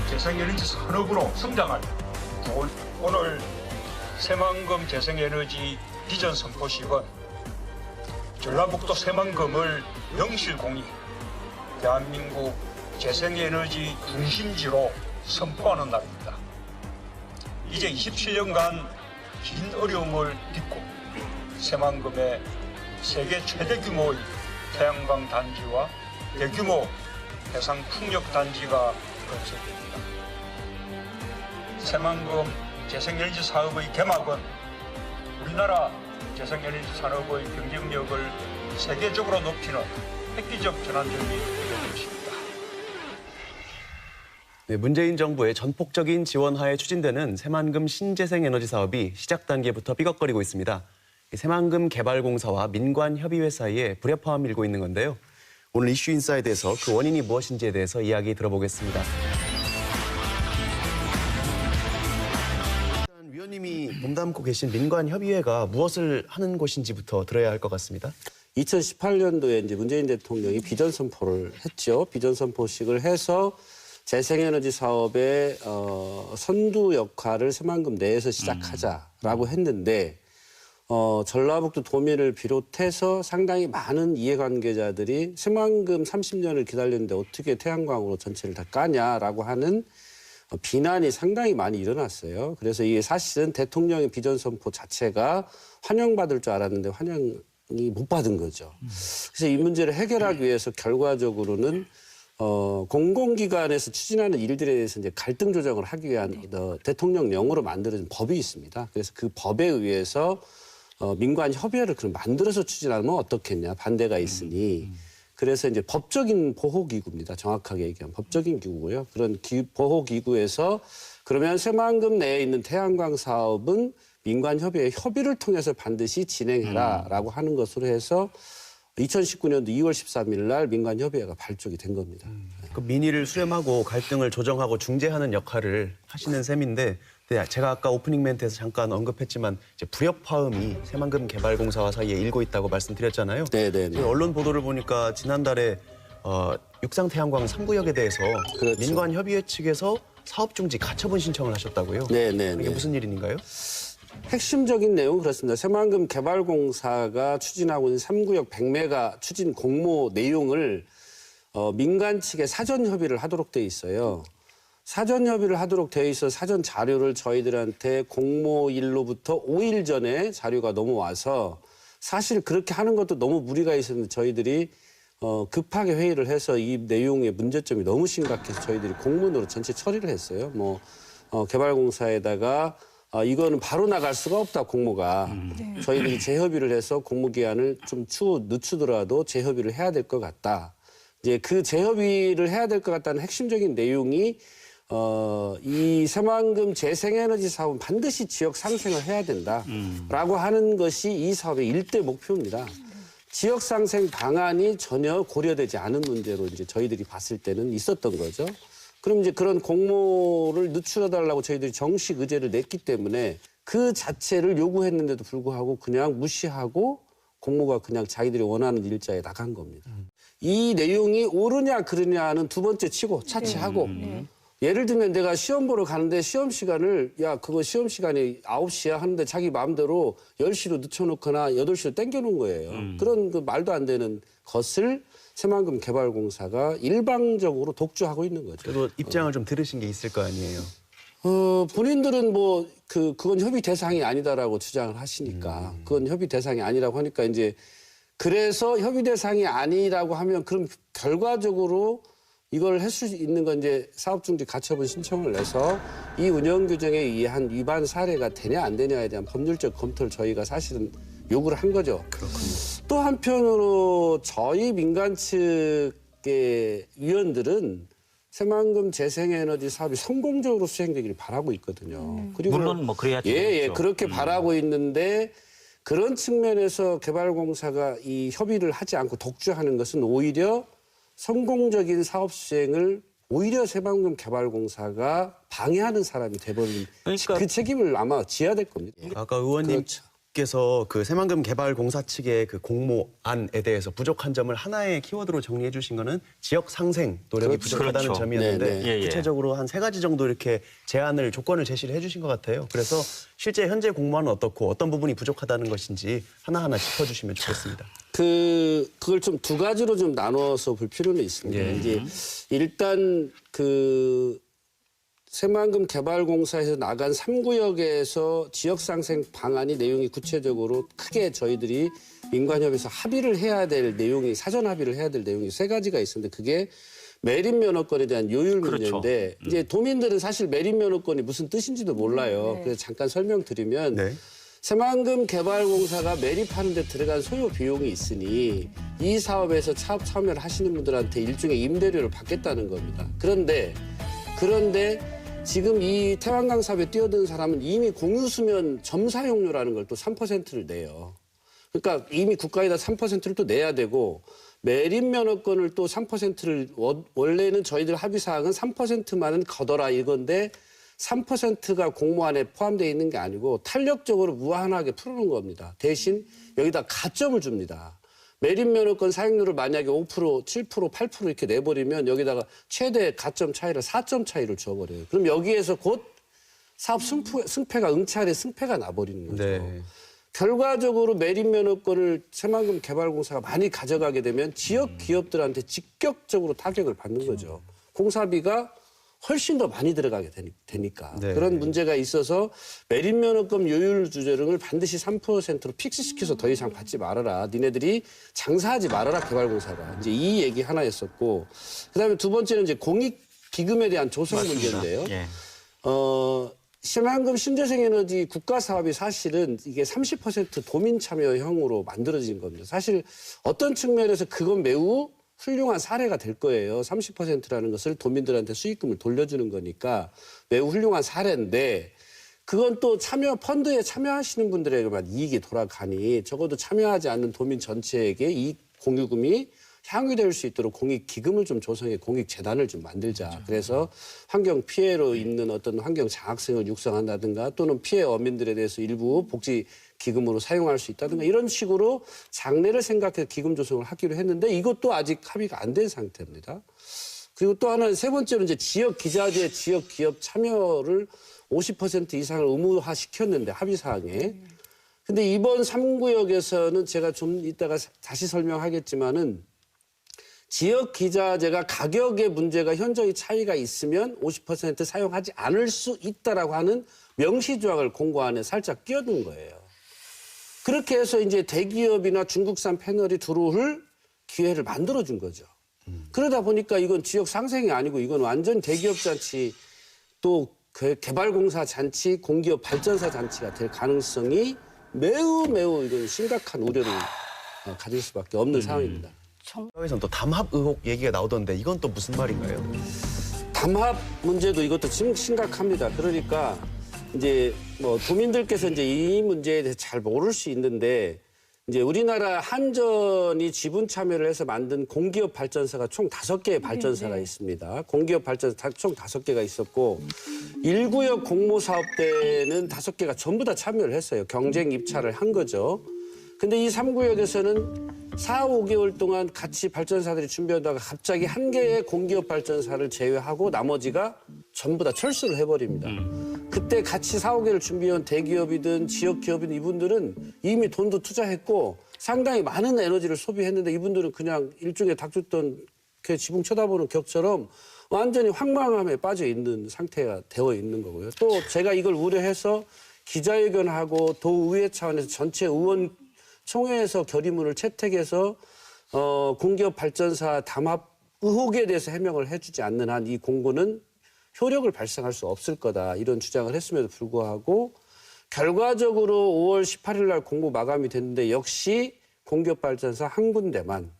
재생에너지 산업으로 성장할 오늘 새만금 재생에너지 비전 선포식은 전라북도 새만금을 명실공히 대한민국 재생에너지 중심지로 선포하는 날입니다. 이제 27년간 긴 어려움을 딛고 새만금의 세계 최대 규모의 태양광 단지와 대규모 해상 풍력 단지가 건설됩니다. 새만금 재생에너지 사업의 개막은 우리나라 재생에너지 산업의 경쟁력을 세계적으로 높이는 획기적 전환점이 될 것입니다. 네, 문재인 정부의 전폭적인 지원하에 추진되는 새만금 신재생에너지 사업이 시작 단계부터 삐걱거리고 있습니다. 새만금 개발공사와 민관협의회 사이에 불협화음이 일고 있는 건데요. 오늘 이슈 인사이드에서 그 원인이 무엇인지에 대해서 이야기 들어보겠습니다. 일단 위원님이 몸담고 계신 민관협의회가 무엇을 하는 곳인지부터 들어야 할 것 같습니다. 2018년도에 이제 문재인 대통령이 비전 선포를 했죠. 비전 선포식을 해서 재생에너지 사업의 선두 역할을 새만금 내에서 시작하자라고 했는데 전라북도 도민을 비롯해서 상당히 많은 이해관계자들이 새만금 30년을 기다렸는데 어떻게 태양광으로 전체를 다 까냐라고 하는 비난이 상당히 많이 일어났어요. 그래서 이게 사실은 대통령의 비전 선포 자체가 환영받을 줄 알았는데 환영이 못 받은 거죠. 그래서 이 문제를 해결하기 위해서 결과적으로는 공공기관에서 추진하는 일들에 대해서 이제 갈등 조정을 하기 위한 대통령령으로 만들어진 법이 있습니다. 그래서 그 법에 의해서 민관협의회를 그럼 만들어서 추진하면 어떻겠냐 반대가 있으니 그래서 이제 법적인 보호기구입니다. 정확하게 얘기하면 법적인 기구고요. 그런 보호기구에서 그러면 새만금 내에 있는 태양광 사업은 민관협의회 협의를 통해서 반드시 진행해라라고 하는 것으로 해서 2019년도 2월 13일 날 민관협의회가 발족이 된 겁니다. 그 민의를 수렴하고 갈등을 조정하고 중재하는 역할을 하시는 셈인데 제가 아까 오프닝 멘트에서 잠깐 언급했지만 이제 불협화음이 새만금 개발공사와 사이에 일고 있다고 말씀드렸잖아요. 네네. 언론 보도를 보니까 지난달에 육상 태양광 3구역에 대해서 그렇죠. 민관협의회 측에서 사업 중지 가처분 신청을 하셨다고요. 네네. 이게 무슨 일인가요? 핵심적인 내용은 그렇습니다. 새만금 개발공사가 추진하고 있는 3구역 100메가 추진 공모 내용을 민간 측에 사전 협의를 하도록 돼 있어요. 사전 협의를 하도록 돼 있어 사전 자료를 저희들한테 공모일로부터 5일 전에 자료가 넘어와서 사실 그렇게 하는 것도 너무 무리가 있었는데 저희들이 급하게 회의를 해서 이 내용의 문제점이 너무 심각해서 저희들이 공문으로 전체 처리를 했어요. 개발공사에다가 이거는 바로 나갈 수가 없다, 공모가. 저희들이 재협의를 해서 공모 기한을 좀 늦추더라도 재협의를 해야 될 것 같다. 이제 그 재협의를 해야 될 것 같다는 핵심적인 내용이 이 새만금 재생에너지 사업은 반드시 지역 상생을 해야 된다라고 하는 것이 이 사업의 일대 목표입니다. 지역 상생 방안이 전혀 고려되지 않은 문제로 이제 저희들이 봤을 때는 있었던 거죠. 그럼 이제 그런 공모를 늦추어달라고 저희들이 정식 의제를 냈기 때문에 그 자체를 요구했는데도 불구하고 그냥 무시하고 공모가 그냥 자기들이 원하는 일자에 나간 겁니다. 이 내용이 옳으냐 그르냐는 두 번째 치고 차치하고 예를 들면 내가 시험 보러 가는데 시험 시간을 그거 시험 시간이 9시야 하는데 자기 마음대로 10시로 늦춰놓거나 8시로 땡겨놓은 거예요. 그런 그 말도 안 되는 것을 새만금 개발공사가 일방적으로 독주하고 있는 거죠. 그래도 입장을 좀 들으신 게 있을 거 아니에요. 본인들은 그건 협의 대상이 아니다라고 주장을 하시니까 그건 협의 대상이 아니라고 하니까 이제 그래서 협의 대상이 아니라고 하면 그럼 결과적으로 이걸 할 수 있는 건 이제 사업중지 가처분 신청을 내서 이 운영 규정에 의한 위반 사례가 되냐 안 되냐에 대한 법률적 검토를 저희가 사실은 요구를 한 거죠. 그렇군요. 또 한편으로 저희 민간 측의 위원들은 새만금 재생에너지 사업이 성공적으로 수행되기를 바라고 있거든요. 그리고 물론 그래야죠. 그렇게 바라고 있는데 그런 측면에서 개발공사가 이 협의를 하지 않고 독주하는 것은 오히려 성공적인 사업 수행을 오히려 새만금 개발공사가 방해하는 사람이 돼버린 그러니까 그 책임을 아마 지어야 될 겁니다. 아까 의원님 그렇죠. 께서 그 새만금 개발공사 측의 그 공모안에 대해서 부족한 점을 하나의 키워드로 정리해 주신 거는 지역 상생 노력이 부족하다는 그렇죠. 점이었는데 네, 네. 구체적으로 한 3가지 정도 이렇게 제안을 조건을 제시를 해 주신 것 같아요. 그래서 실제 현재 공모안은 어떻고 어떤 부분이 부족하다는 것인지 하나하나 짚어주시면 좋겠습니다. 그걸 좀 두 가지로 좀 나눠서 볼 필요는 있습니다. 예. 이제 일단 그 새만금 개발공사에서 나간 3구역에서 지역상생 방안이 내용이 구체적으로 크게 저희들이 민관협에서 합의를 해야 될 내용이 사전 합의를 해야 될 내용이 3가지가 있었는데 그게 매립 면허권에 대한 요율 그렇죠. 문제인데 이제 도민들은 사실 매립 면허권이 무슨 뜻인지도 몰라요. 그래서 잠깐 설명드리면 네. 새만금 개발공사가 매립하는 데 들어간 소요 비용이 있으니 이 사업에서 참여를 하시는 분들한테 일종의 임대료를 받겠다는 겁니다. 그런데 지금 이 태완강 사업에 뛰어든 사람은 이미 공유수면 점사용료라는 걸 또 3%를 내요. 그러니까 이미 국가에다 3%를 또 내야 되고 매립 면허권을 또 3%를 원래는 저희들 합의사항은 3%만은 걷어라 이건데 3%가 공모안에 포함되어 있는 게 아니고 탄력적으로 무한하게 풀어놓은 겁니다. 대신 여기다 가점을 줍니다. 매립 면허권 사용료를 만약에 5%, 7%, 8% 이렇게 내버리면 여기다가 최대 가점 차이를 4점 차이를 줘버려요. 그럼 여기에서 곧 사업 승패가 응찰의 승패가 나버리는 거죠. 네. 결과적으로 매립 면허권을 새만금 개발공사가 많이 가져가게 되면 지역 기업들한테 직격적으로 타격을 받는 거죠. 공사비가 훨씬 더 많이 들어가게 되니까. 네. 그런 문제가 있어서 매립 면허권 요율 조정을 반드시 3%로 픽스시켜서 더 이상 받지 말아라. 니네들이 장사하지 말아라 개발공사가. 이제 이 얘기 하나였었고 그다음에 두 번째는 이제 공익 기금에 대한 조성 문제인데요. 예. 새만금 신재생에너지 국가 사업이 사실은 이게 30% 도민 참여형으로 만들어진 겁니다. 사실 어떤 측면에서 그건 매우 훌륭한 사례가 될 거예요. 30%라는 것을 도민들한테 수익금을 돌려주는 거니까 매우 훌륭한 사례인데 그건 또 펀드에 참여하시는 분들에게만 이익이 돌아가니 적어도 참여하지 않는 도민 전체에게 이 공유금이 향유될 수 있도록 공익기금을 좀 조성해 공익재단을 좀 만들자. 그래서 환경 피해로 있는 어떤 환경 장학생을 육성한다든가 또는 피해 어민들에 대해서 일부 복지기금으로 사용할 수 있다든가 이런 식으로 장래를 생각해서 기금 조성을 하기로 했는데 이것도 아직 합의가 안 된 상태입니다. 그리고 또 하나는 세 번째로 이제 지역 기자재, 지역 기업 참여를 50% 이상을 의무화 시켰는데 합의사항에. 근데 이번 3구역에서는 제가 좀 이따가 다시 설명하겠지만은 지역 기자재가 가격의 문제가 현저히 차이가 있으면 50% 사용하지 않을 수 있다라고 하는 명시 조항을 공고안에 살짝 끼워둔 거예요. 그렇게 해서 이제 대기업이나 중국산 패널이 들어올 기회를 만들어준 거죠. 그러다 보니까 이건 지역 상생이 아니고 이건 완전 대기업 잔치 또 개발공사 잔치, 공기업 발전사 잔치가 될 가능성이 매우 이건 심각한 우려를 가질 수밖에 없는 상황입니다. 사회에서는 또 담합 의혹 얘기가 나오던데 이건 또 무슨 말인가요? 담합 문제도 이것도 심각합니다. 그러니까 이제 뭐 도민들께서 이제 이 문제에 대해서 잘 모를 수 있는데 이제 우리나라 한전이 지분 참여를 해서 만든 공기업 발전사가 총 5개의 발전사가 있습니다. 공기업 발전사 총 5개가 있었고 1구역 공모사업 때는 5개가 전부 다 참여를 했어요. 경쟁 입찰을 한 거죠. 근데 이 3구역에서는 4, 5개월 동안 같이 발전사들이 준비하다가 갑자기 한 개의 공기업 발전사를 제외하고 나머지가 전부 다 철수를 해버립니다. 그때 같이 4, 5개월 준비해온 대기업이든 지역기업이든 이분들은 이미 돈도 투자했고 상당히 많은 에너지를 소비했는데 이분들은 그냥 일종의 닥쳤던 그 지붕 쳐다보는 격처럼 완전히 황망함에 빠져 있는 상태가 되어 있는 거고요. 또 제가 이걸 우려해서 기자회견하고 도의회 차원에서 전체 의원 총회에서 결의문을 채택해서 공기업 발전사 담합 의혹에 대해서 해명을 해주지 않는 한 이 공고는 효력을 발생할 수 없을 거다 이런 주장을 했음에도 불구하고 결과적으로 5월 18일 날 공고 마감이 됐는데 역시 공기업 발전사 한 군데만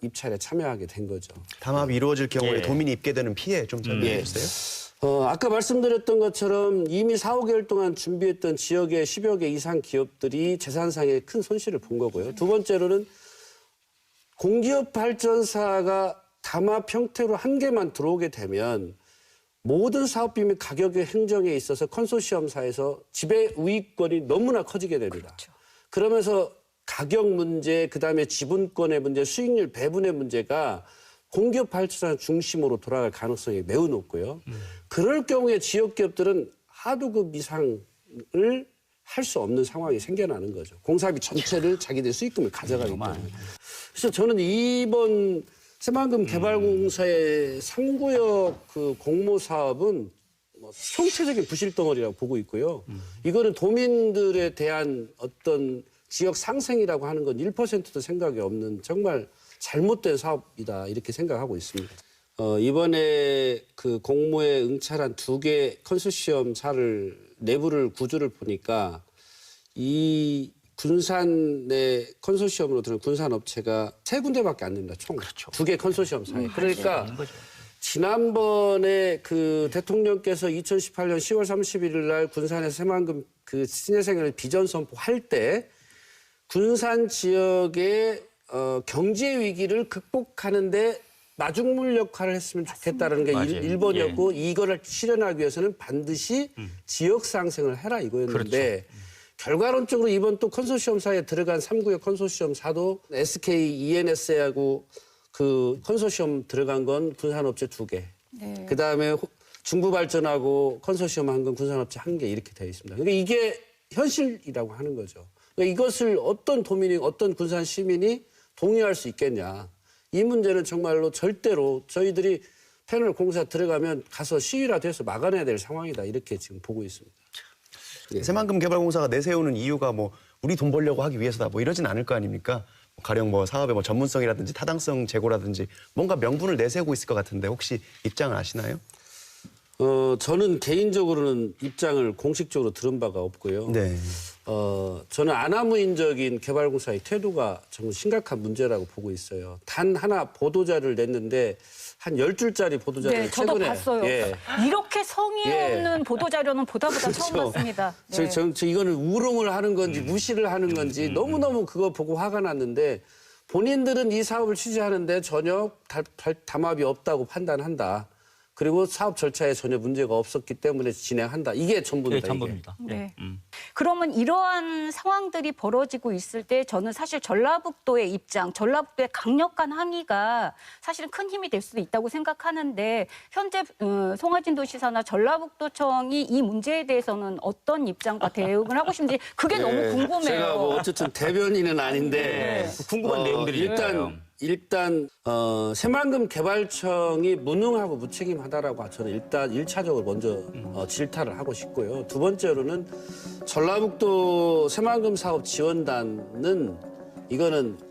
입찰에 참여하게 된 거죠. 담합이 이루어질 경우에 예. 도민이 입게 되는 피해 좀 설명해 주세요. 아까 말씀드렸던 것처럼 이미 4, 5개월 동안 준비했던 지역의 10여 개 이상 기업들이 재산상의 큰 손실을 본 거고요. 두 번째로는 공기업 발전사가 담합 형태로 한 개만 들어오게 되면 모든 사업비 및 가격의 행정에 있어서 컨소시엄사에서 지배 우위권이 너무나 커지게 됩니다. 그렇죠. 그러면서 가격 문제, 그다음에 지분권의 문제, 수익률 배분의 문제가 공기업 발전사 중심으로 돌아갈 가능성이 매우 높고요. 그럴 경우에 지역 기업들은 하도 그 미상을 할 수 없는 상황이 생겨나는 거죠. 공사비 전체를 자기들 수익금을 가져가기 때문에. 그래서 저는 이번 새만금 개발공사의 3구역 그 공모 사업은 뭐 총체적인 부실덩어리라고 보고 있고요. 이거는 도민들에 대한 어떤 지역 상생이라고 하는 건 1%도 생각이 없는 정말 잘못된 사업이다 이렇게 생각하고 있습니다. 이번에 그 공모에 응찰한 2개 컨소시엄사를 내부를 구조를 보니까 이 군산의 컨소시엄으로 들은 군산업체가 3군데밖에 안 됩니다. 총 그렇죠. 2개 컨소시엄 사이. 그러니까 지난번에 그 대통령께서 2018년 10월 31일 날 군산에서 새만금 그 신재생에너지 비전 선포할 때 군산 지역의 경제 위기를 극복하는데 마중물 역할을 했으면 좋겠다는 게 맞아요. 1번이었고 이거를 실현하기 위해서는 반드시 지역 상생을 해라 이거였는데 결과론적으로 이번 또 컨소시엄사에 들어간 3구역 컨소시엄사도 SK ENS하고 그 컨소시엄 들어간 건 군산업체 2개. 네. 그다음에 중부발전하고 컨소시엄 한 건 군산업체 1개 이렇게 되어 있습니다. 그러니까 이게 현실이라고 하는 거죠. 그러니까 이것을 어떤 도민이 어떤 군산 시민이 동의할 수 있겠냐. 이 문제는 정말로 절대로 저희들이 패널 공사 들어가면 가서 시위라도 해서 막아내야 될 상황이다. 이렇게 지금 보고 있습니다. 예. 새만금 개발공사가 내세우는 이유가 뭐 우리 돈 벌려고 하기 위해서다 뭐 이러진 않을 거 아닙니까? 가령 뭐 사업의 뭐 전문성이라든지 타당성 제고라든지 뭔가 명분을 내세우고 있을 것 같은데 혹시 입장을 아시나요? 저는 개인적으로는 입장을 공식적으로 들은 바가 없고요. 네. 저는 아나무인적인 개발공사의 태도가 정말 심각한 문제라고 보고 있어요. 단 하나 보도자를 냈는데 한 10줄짜리 보도자를 네, 저도 최근에 봤어요. 예. 이렇게 성의 예. 없는 보도자료는 보다 처음 봤습니다. 네. 저 이거는 우롱을 하는 건지 무시를 하는 건지 너무너무 그거 보고 화가 났는데 본인들은 이 사업을 취재하는데 전혀 담합이 없다고 판단한다. 그리고 사업 절차에 전혀 문제가 없었기 때문에 진행한다. 이게 전부입니다. 네, 전부입니다. 네. 그러면 이러한 상황들이 벌어지고 있을 때 저는 사실 전라북도의 입장, 전라북도의 강력한 항의가 사실은 큰 힘이 될 수도 있다고 생각하는데 현재 송하진 도지사나 전라북도청이 이 문제에 대해서는 어떤 입장과 대응을 하고 싶은지 그게 너무 궁금해요. 제가 뭐 어쨌든 대변인은 아닌데 궁금한 내용들이 일단 새만금 개발청이 무능하고 무책임하다라고 저는 일단 1차적으로 먼저 질타를 하고 싶고요. 두 번째로는 전라북도 새만금 사업 지원단은 이거는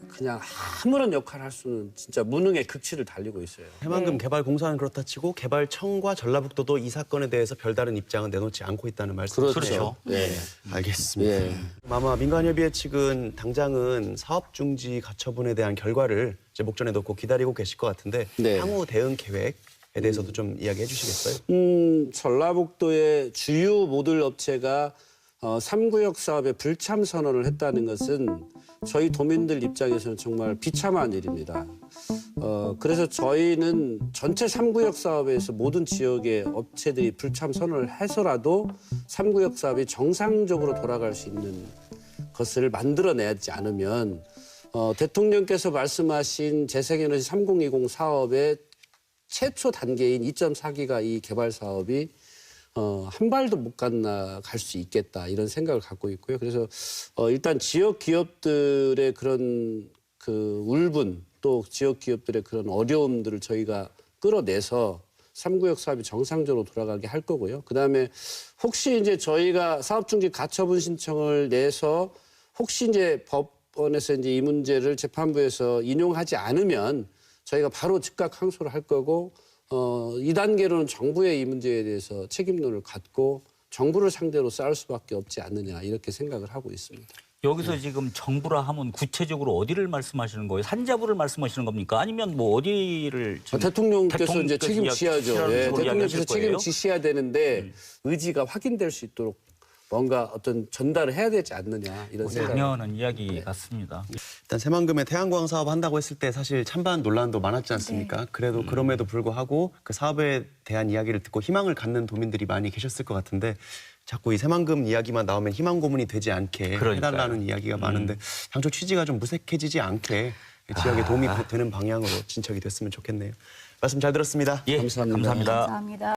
그냥 아무런 역할을 할 수는 진짜 무능의 극치를 달리고 있어요. 새만금 개발공사는 그렇다 치고 개발청과 전라북도도 이 사건에 대해서 별다른 입장은 내놓지 않고 있다는 말씀이시죠? 그렇죠. 네. 알겠습니다. 예. 아마 민간협의회 측은 당장은 사업 중지 가처분에 대한 결과를 이제 목전에 놓고 기다리고 계실 것 같은데 네. 향후 대응 계획에 대해서도 좀 이야기해 주시겠어요? 전라북도의 주요 모듈 업체가 3구역 사업에 불참 선언을 했다는 것은 저희 도민들 입장에서는 정말 비참한 일입니다. 그래서 저희는 전체 3구역 사업에서 모든 지역의 업체들이 불참 선언을 해서라도 3구역 사업이 정상적으로 돌아갈 수 있는 것을 만들어내지 않으면 대통령께서 말씀하신 재생에너지 3020 사업의 최초 단계인 2.4기가 이 개발 사업이 한 발도 못 갈 수 있겠다 이런 생각을 갖고 있고요. 그래서 일단 지역 기업들의 그런 그 울분 또 지역 기업들의 그런 어려움들을 저희가 끌어내서 3구역 사업이 정상적으로 돌아가게 할 거고요. 그다음에 혹시 이제 저희가 사업중지 가처분 신청을 내서 혹시 이제 법원에서 이제 이 문제를 재판부에서 인용하지 않으면 저희가 바로 즉각 항소를 할 거고 2단계로는 정부의 이 문제에 대해서 책임론을 갖고 정부를 상대로 싸울 수밖에 없지 않느냐 이렇게 생각을 하고 있습니다. 여기서 지금 정부라 하면 구체적으로 어디를 말씀하시는 거예요? 산자부를 말씀하시는 겁니까? 아니면 뭐 어디를 대통령께서 이제 책임지셔야죠. 이야기하실 대통령께서 거예요? 책임지셔야 되는데 의지가 확인될 수 있도록 뭔가 어떤 전달을 해야 되지 않느냐 이런 생각이 당연한 이야기 같습니다. 일단 새만금의 태양광 사업 한다고 했을 때 사실 찬반 논란도 많았지 않습니까? 그래도 그럼에도 불구하고 그 사업에 대한 이야기를 듣고 희망을 갖는 도민들이 많이 계셨을 것 같은데 자꾸 이 새만금 이야기만 나오면 희망 고문이 되지 않게 그러니까요. 해달라는 이야기가 많은데 양쪽 취지가 좀 무색해지지 않게 지역에 도움이 되는 방향으로 진척이 됐으면 좋겠네요. 말씀 잘 들었습니다. 예, 감사합니다. 감사합니다. 감사합니다.